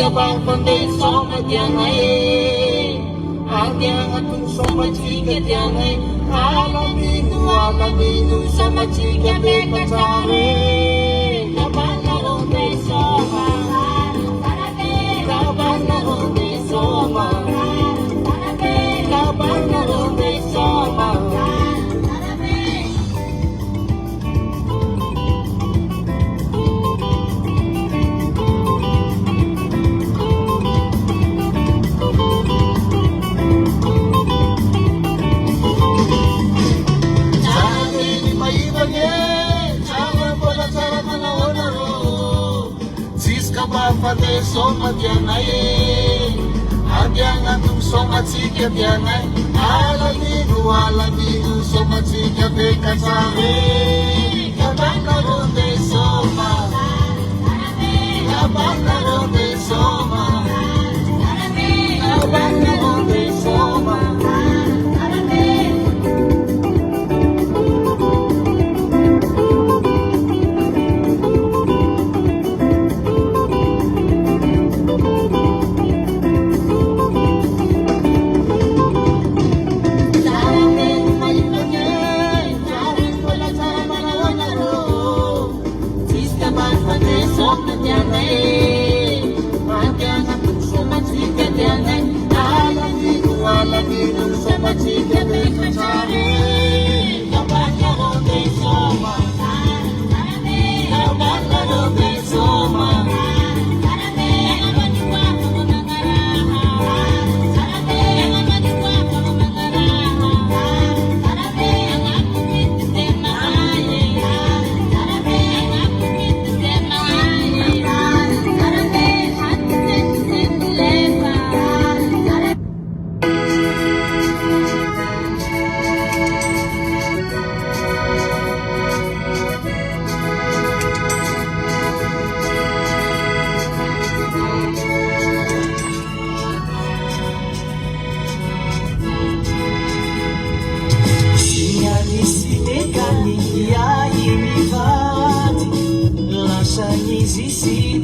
bang panday soma dianay Adiang atong soma chika dianay Alaminu sama chika beka chare Kabana ronde soma Kabana ronde soma Kabana ronde soma Pade soma dianay Adiang atong soma chika dianay Alaminu soma chika beka chare Kabana ronde soma Kabana ronde soma Kabana ronde soma Existe